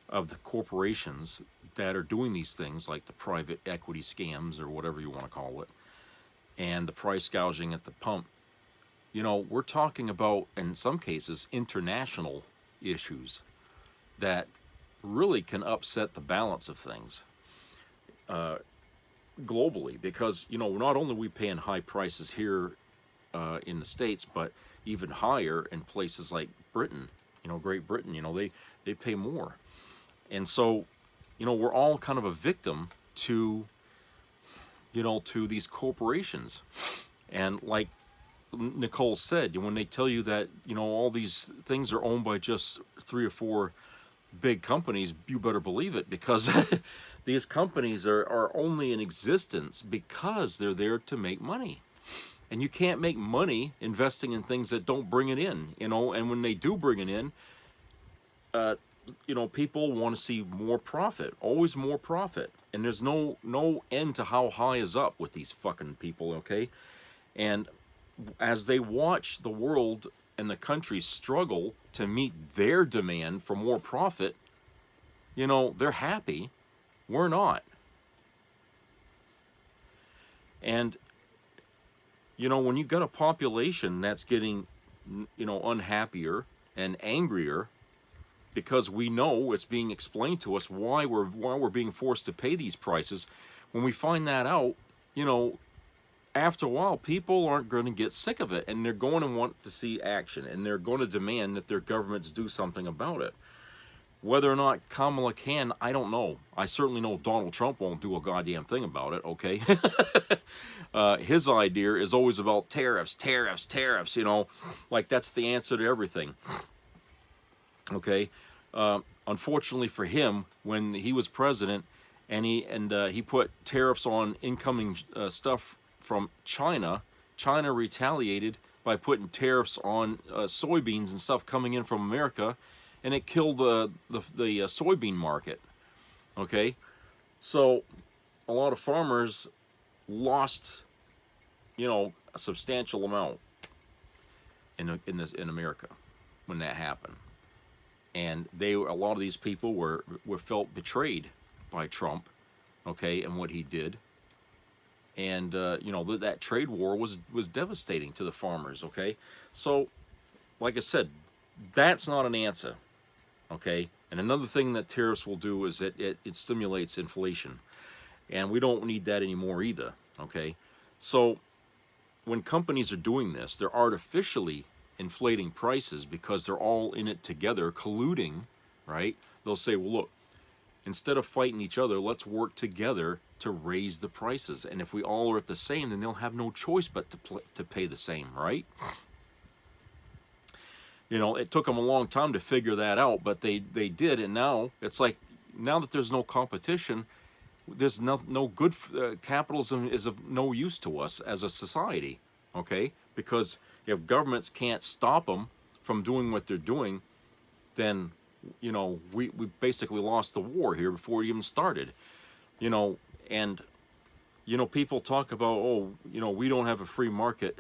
of the corporations that are doing these things, like the private equity scams or whatever you want to call it, and the price gouging at the pump, you know, we're talking about, in some cases, international issues that really can upset the balance of things. Globally, because, you know, not only are we paying high prices here in the States, but even higher in places like Britain, you know, Great Britain, you know, they pay more. And so, you know, we're all kind of a victim to, you know, to these corporations. And like Nicole said, when they tell you that, you know, all these things are owned by just 3 or 4 big companies, you better believe it, because these companies are only in existence because they're there to make money. And you can't make money investing in things that don't bring it in, you know. And when they do bring it in, you know, people want to see more profit, always more profit. And there's no end to how high is up with these fucking people, okay? And as they watch the world and the countries struggle to meet their demand for more profit, you know, they're happy. We're not. And, you know, when you've got a population that's getting, you know, unhappier and angrier because we know it's being explained to us why we're being forced to pay these prices, when we find that out, you know, after a while, people aren't going to get sick of it, and they're going to want to see action, and they're going to demand that their governments do something about it. Whether or not Kamala can, I don't know. I certainly know Donald Trump won't do a goddamn thing about it, okay? His idea is always about tariffs, tariffs, tariffs, you know, like that's the answer to everything, okay? Unfortunately for him, when he was president and he put tariffs on incoming stuff from China, China retaliated by putting tariffs on soybeans and stuff coming in from America, and it killed the soybean market. Okay, so a lot of farmers lost, you know, a substantial amount in America when that happened, and a lot of these people were felt betrayed by Trump, okay, and what he did. And, you know, that trade war was devastating to the farmers, okay? So, like I said, that's not an answer, okay? And another thing that tariffs will do is it stimulates inflation. And we don't need that anymore either, okay? So, when companies are doing this, they're artificially inflating prices because they're all in it together, colluding, right? They'll say, well, look, instead of fighting each other, let's work together to raise the prices. And if we all are at the same, then they'll have no choice but to pay the same, right? You know, it took them a long time to figure that out, but they did. And now it's like, now that there's no competition, there's no capitalism is of no use to us as a society, okay? Because if governments can't stop them from doing what they're doing, then, you know, we basically lost the war here before it even started. You know, and, you know, people talk about, oh, you know, we don't have a free market.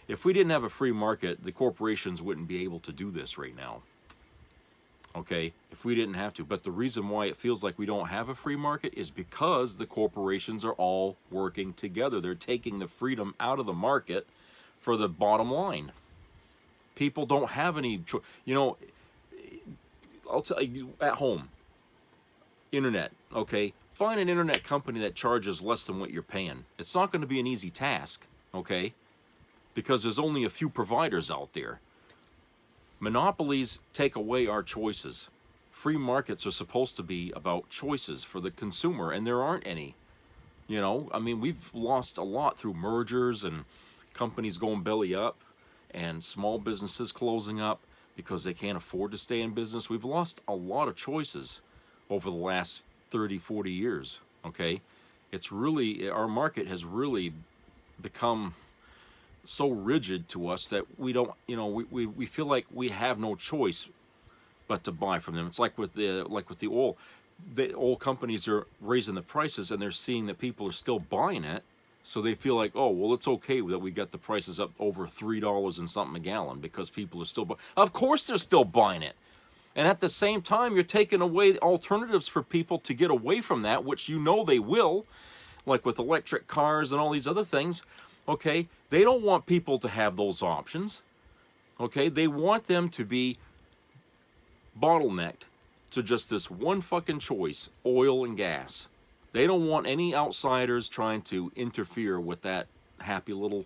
If we didn't have a free market, the corporations wouldn't be able to do this right now. Okay, if we didn't have to. But the reason why it feels like we don't have a free market is because the corporations are all working together. They're taking the freedom out of the market for the bottom line. People don't have any choice. You know, I'll tell you, at home, internet, okay? Find an internet company that charges less than what you're paying. It's not going to be an easy task, okay? Because there's only a few providers out there. Monopolies take away our choices. Free markets are supposed to be about choices for the consumer, and there aren't any. You know, I mean, we've lost a lot through mergers and companies going belly up and small businesses closing up because they can't afford to stay in business. We've lost a lot of choices over the last 30, 40 years, okay? It's really, our market has really become so rigid to us that we don't, you know, we feel like we have no choice but to buy from them. It's like with the oil. The oil companies are raising the prices and they're seeing that people are still buying it, so they feel like, oh, well, it's okay that we got the prices up over $3 and something a gallon because people are still buying. Of course they're still buying it. And at the same time, you're taking away alternatives for people to get away from that, which you know they will, like with electric cars and all these other things. Okay, they don't want people to have those options. Okay, they want them to be bottlenecked to just this one fucking choice, oil and gas. They don't want any outsiders trying to interfere with that happy little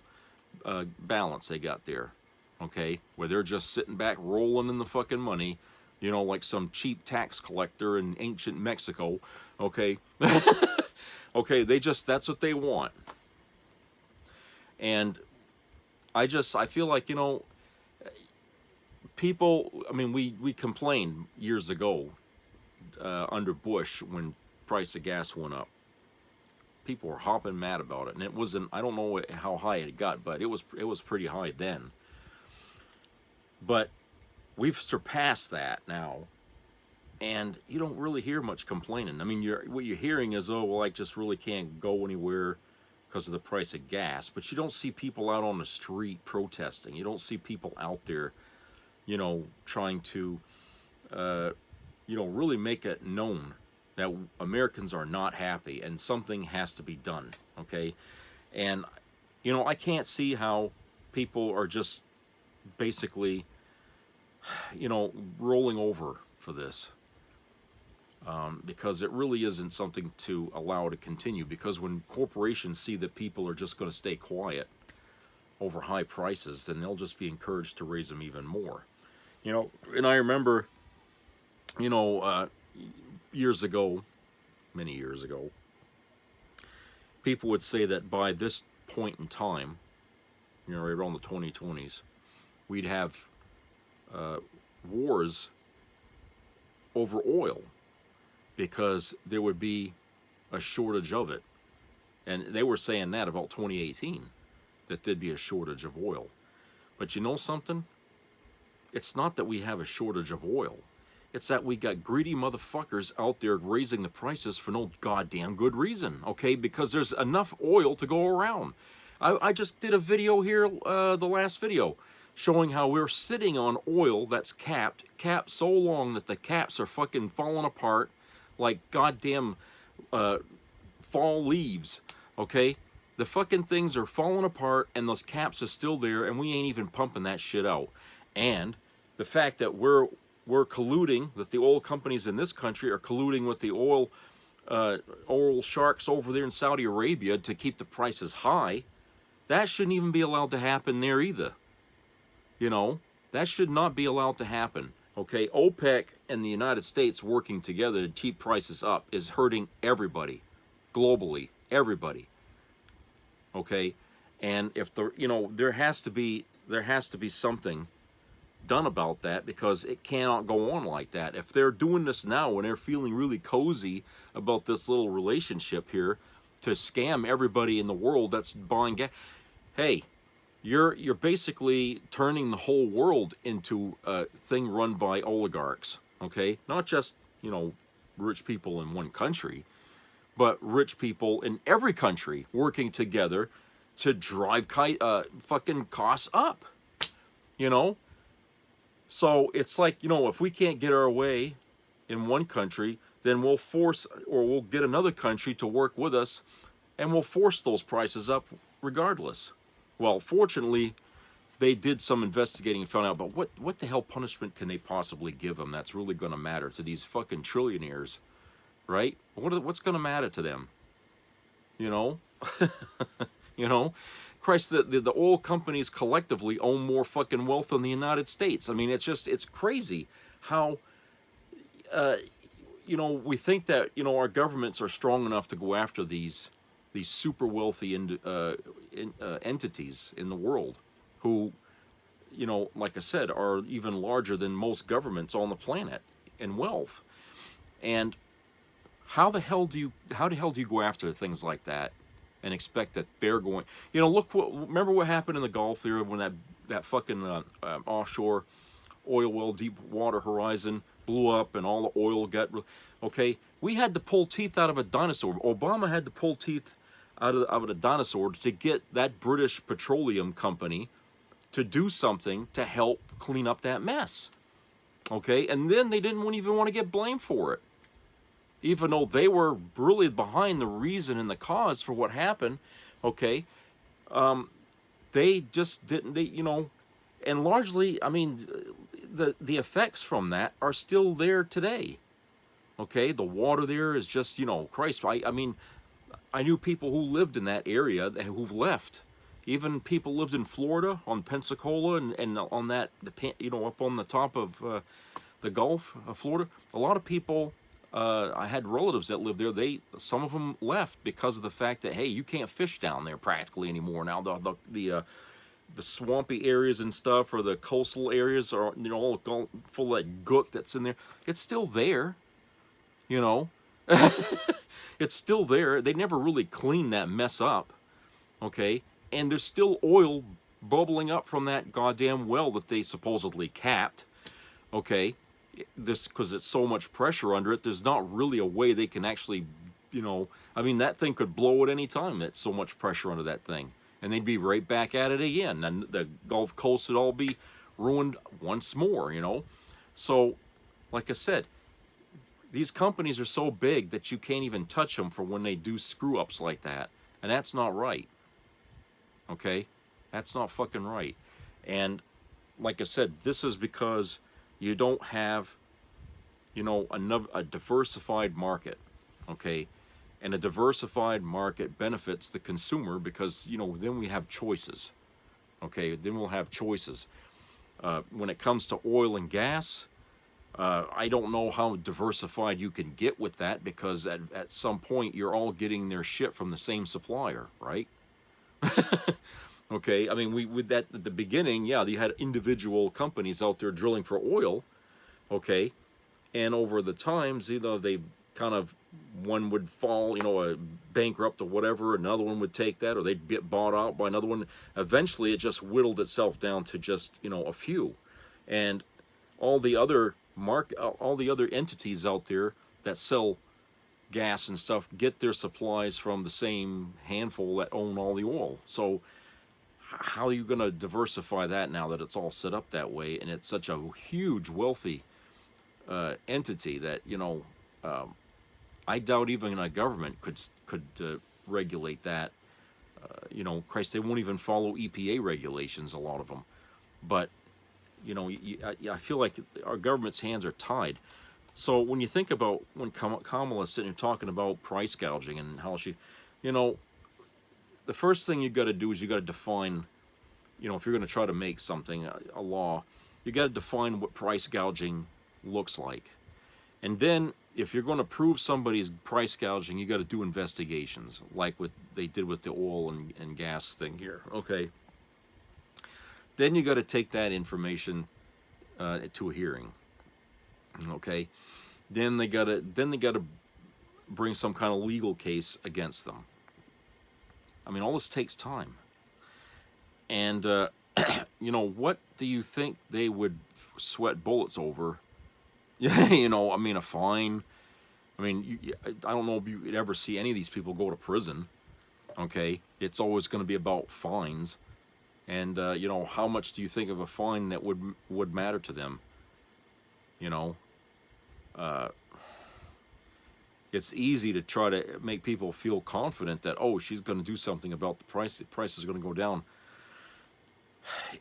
balance they got there. Okay, where they're just sitting back rolling in the fucking money, you know, like some cheap tax collector in ancient Mexico. Okay, okay, that's what they want. And I feel like, you know, people, I mean, we complained years ago under Bush when price of gas went up. People were hopping mad about it, and it wasn't, I don't know how high it got, but it was pretty high then. But we've surpassed that now, and you don't really hear much complaining. I mean, what you're hearing is, oh, well, I just really can't go anywhere because of the price of gas. But you don't see people out on the street protesting. You don't see people out there, you know, trying to, you know, really make it known that Americans are not happy and something has to be done, okay? And, you know, I can't see how people are just basically, you know, rolling over for this. Because it really isn't something to allow to continue. Because when corporations see that people are just going to stay quiet over high prices, then they'll just be encouraged to raise them even more. You know, and I remember, you know, years ago, many years ago, people would say that by this point in time, you know, right around the 2020s, we'd have wars over oil, because there would be a shortage of it. And they were saying that about 2018, that there'd be a shortage of oil. But you know something? It's not that we have a shortage of oil. It's that we got greedy motherfuckers out there raising the prices for no goddamn good reason, okay? Because there's enough oil to go around. I just did a video here, the last video, showing how we're sitting on oil that's capped so long that the caps are fucking falling apart like goddamn fall leaves, okay? The fucking things are falling apart and those caps are still there and we ain't even pumping that shit out. And the fact that we're colluding, that the oil companies in this country are colluding with the oil sharks over there in Saudi Arabia to keep the prices high, that shouldn't even be allowed to happen there either. You know, that should not be allowed to happen. Okay, OPEC and the United States working together to keep prices up is hurting everybody, globally, everybody. Okay, and if the, you know, there has to be something done about that, because it cannot go on like that. If they're doing this now and they're feeling really cozy about this little relationship here to scam everybody in the world that's buying gas, hey, you're basically turning the whole world into a thing run by oligarchs, okay? Not just, you know, rich people in one country, but rich people in every country working together to drive fucking costs up, you know? So it's like, you know, if we can't get our way in one country, then we'll force, or we'll get another country to work with us, and we'll force those prices up regardless. Well, fortunately, they did some investigating and found out, but what the hell punishment can they possibly give them that's really going to matter to these fucking trillionaires, right? What's going to matter to them? You know? You know? Christ, the oil companies collectively own more fucking wealth than the United States. I mean, it's crazy how, you know, we think that, you know, our governments are strong enough to go after these super wealthy entities in the world who, you know, like I said, are even larger than most governments on the planet in wealth. And how the hell do you go after things like that and expect that they're going, you know, remember what happened in the Gulf there when that fucking offshore oil well, Deepwater Horizon blew up and all the oil got, okay, we had to pull teeth out of a dinosaur. Obama had to pull teeth out of a dinosaur to get that British petroleum company to do something to help clean up that mess. Okay, and then they didn't even want to get blamed for it, even though they were really behind the reason and the cause for what happened. Okay, they just didn't. They, you know, and largely, I mean, the effects from that are still there today. Okay, the water there is just, you know, Christ. I mean, I knew people who lived in that area who've left. Even people lived in Florida, on Pensacola, and on that, you know, up on the top of the Gulf of Florida. A lot of people, I had relatives that lived there. Some of them left because of the fact that, hey, you can't fish down there practically anymore now. The swampy areas and stuff, or the coastal areas are, you know, all full of that gook that's in there. It's still there, you know. It's still there. They never really cleaned that mess up, okay? And there's still oil bubbling up from that goddamn well that they supposedly capped, okay? Because it's so much pressure under it, there's not really a way they can actually, you know, I mean, that thing could blow at any time. It's so much pressure under that thing. And they'd be right back at it again. And the Gulf Coast would all be ruined once more, you know? So, like I said, these companies are so big that you can't even touch them for when they do screw-ups like that. And that's not right. Okay? That's not fucking right. And like I said, this is because you don't have, you know, a diversified market. Okay? And a diversified market benefits the consumer because, you know, then we have choices. Okay? Then we'll have choices. When it comes to oil and gas, I don't know how diversified you can get with that, because at some point you're all getting their shit from the same supplier, right? Okay, I mean, with that at the beginning, yeah, you had individual companies out there drilling for oil, okay, and over the times, either they kind of, one would fall, you know, bankrupt or whatever, another one would take that, or they'd get bought out by another one. Eventually, it just whittled itself down to just, you know, a few, and all the other entities out there that sell gas and stuff get their supplies from the same handful that own all the oil. So how are you going to diversify that now that it's all set up that way, and it's such a huge wealthy entity that, you know, I doubt even a government could regulate that. You know, Christ, they won't even follow EPA regulations, a lot of them. But you know, I feel like our government's hands are tied. So when you think about when Kamala's sitting here talking about price gouging and how she, you know, the first thing you got to do is you got to define, you know, if you're going to try to make something a law, you got to define what price gouging looks like. And then if you're going to prove somebody's price gouging, you got to do investigations, like what they did with the oil and gas thing here. Okay. Then you got to take that information to a hearing. Okay. Then they got to bring some kind of legal case against them. I mean, all this takes time. And, you know, what do you think they would sweat bullets over? You know, I mean, a fine. I mean, I don't know if you would ever see any of these people go to prison. Okay, it's always going to be about fines. And, you know, how much do you think of a fine that would matter to them? You know, it's easy to try to make people feel confident that, oh, she's going to do something about the price. The price is going to go down.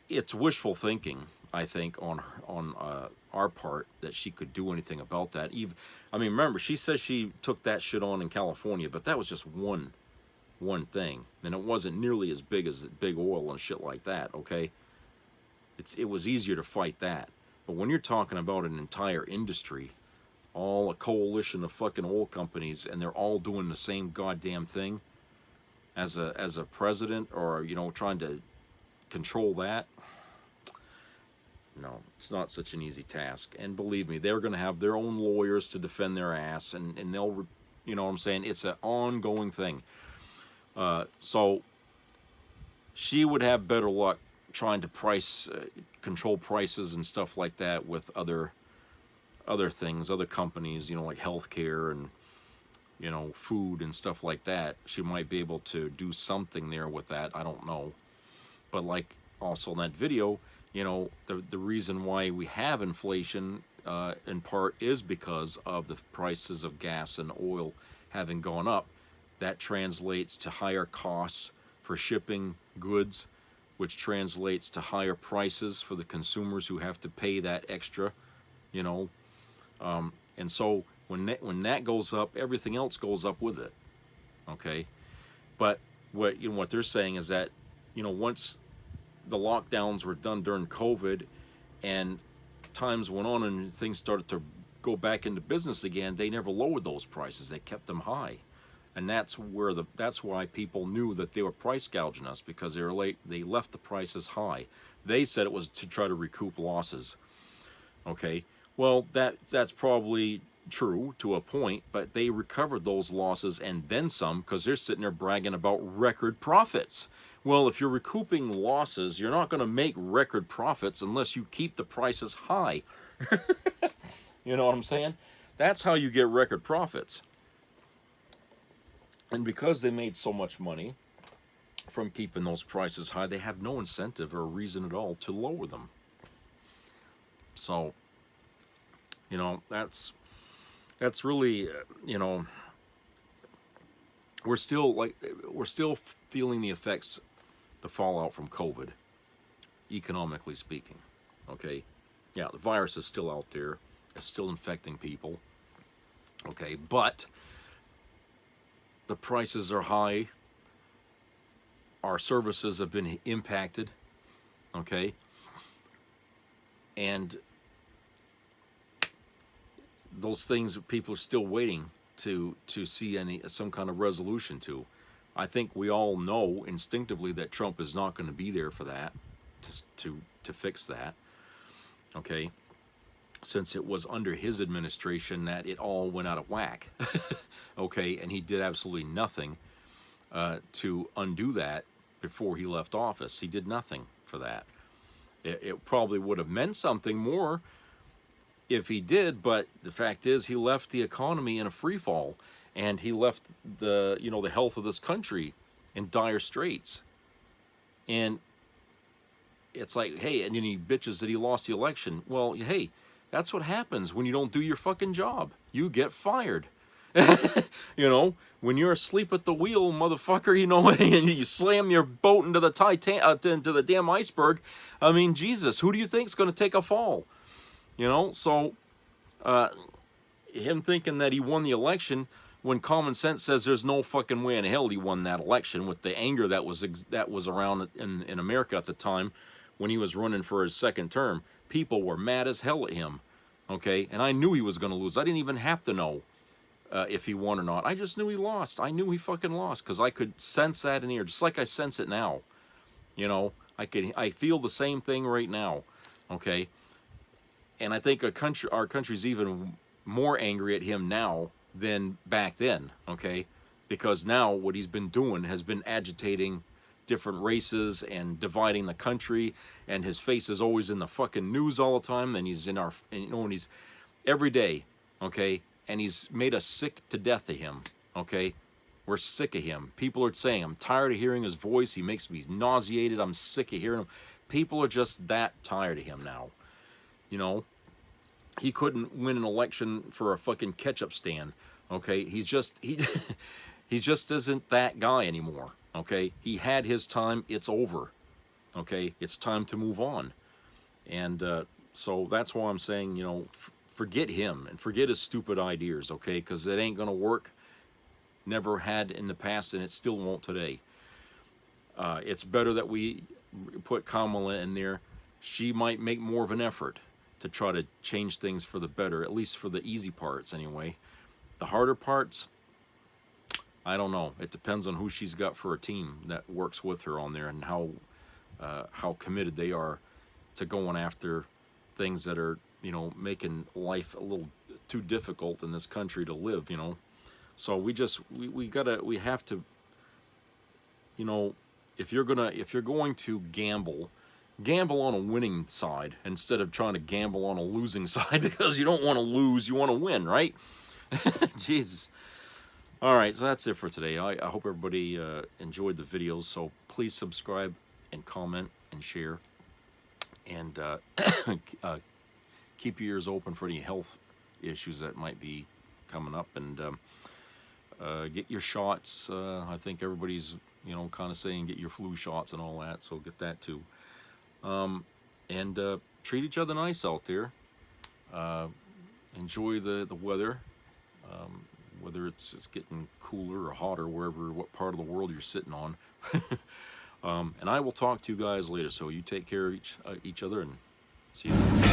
It's wishful thinking, I think, on our part, that she could do anything about that. Even, I mean, remember, she says she took that shit on in California, but that was just one thing, and it wasn't nearly as big as big oil and shit like that. Okay, it was easier to fight that, but when you're talking about an entire industry, all a coalition of fucking oil companies, and they're all doing the same goddamn thing, as a president, or, you know, trying to control that, no, it's not such an easy task. And believe me, they're going to have their own lawyers to defend their ass, and they'll, you know what I'm saying, it's an ongoing thing. So she would have better luck trying to control prices and stuff like that with other things, other companies, you know, like healthcare and, you know, food and stuff like that. She might be able to do something there with that. I don't know. But like also in that video, you know, the reason why we have inflation in part is because of the prices of gas and oil having gone up. That translates to higher costs for shipping goods, which translates to higher prices for the consumers who have to pay that extra, you know. And so when that goes up, everything else goes up with it. Okay, but what they're saying is that, you know, once the lockdowns were done during COVID and times went on and things started to go back into business again, they never lowered those prices. They kept them high. And that's why people knew that they were price gouging us, because they left the prices high. They said it was to try to recoup losses. Okay, well, that's probably true to a point, but they recovered those losses and then some, because they're sitting there bragging about record profits. Well, if you're recouping losses, you're not going to make record profits unless you keep the prices high. You know what I'm saying? That's how you get record profits. And because they made so much money from keeping those prices high, they have no incentive or reason at all to lower them. So, you know, that's really, you know, we're still feeling the effects, the fallout from COVID, economically speaking. Okay, yeah, the virus is still out there, it's still infecting people. Okay, but the prices are high. Our services have been impacted. Okay, and those things people are still waiting to see some kind of resolution to. I think we all know instinctively that Trump is not going to be there for that, to fix that. Okay, since it was under his administration that it all went out of whack. Okay, and he did absolutely nothing to undo that before he left office. He did nothing for that. It probably would have meant something more if he did, but the fact is he left the economy in a free fall, and he left the health of this country in dire straits. And it's like, hey, and then he bitches that he lost the election. Well, hey, that's what happens when you don't do your fucking job. You get fired. You know, when you're asleep at the wheel, motherfucker, you know, and you slam your boat into the into the damn iceberg. I mean, Jesus, who do you think's going to take a fall? You know, so him thinking that he won the election when common sense says there's no fucking way in hell he won that election, with the anger that was around in America at the time when he was running for his second term. People were mad as hell at him. Okay, and I knew he was going to lose. I didn't even have to know if he won or not. I just knew he lost. I knew he fucking lost because I could sense that in the air, just like I sense it now. You know, I feel the same thing right now. Okay, and I think our country's even more angry at him now than back then. Okay, because now what he's been doing has been agitating different races and dividing the country, and his face is always in the fucking news all the time, and he's in our, and, you know, and he's every day, okay, and he's made us sick to death of him, okay. We're sick of him. People are saying, I'm tired of hearing his voice. He makes me nauseated. I'm sick of hearing him. People are just that tired of him now. You know, he couldn't win an election for a fucking ketchup stand. Okay, he just isn't that guy anymore. Okay, he had his time. It's over. Okay, it's time to move on. And so that's why I'm saying, you know, forget him and forget his stupid ideas. Okay, because it ain't gonna work. Never had in the past, and it still won't today. It's better that we put Kamala in there. She might make more of an effort to try to change things for the better, at least for the easy parts anyway. The harder parts, I don't know. It depends on who she's got for a team that works with her on there, and how committed they are to going after things that are, you know, making life a little too difficult in this country to live, you know. So we have to, you know, if you're going to gamble on a winning side instead of trying to gamble on a losing side, because you don't want to lose, you want to win, right? Jesus. All right, so that's it for today. I hope everybody enjoyed the videos. So please subscribe and comment and share, and keep your ears open for any health issues that might be coming up, and get your shots. I think everybody's, you know, kind of saying get your flu shots and all that, so get that too. And treat each other nice out there. Enjoy the weather, whether it's getting cooler or hotter, what part of the world you're sitting on. And I will talk to you guys later, so you take care of each other, and see you.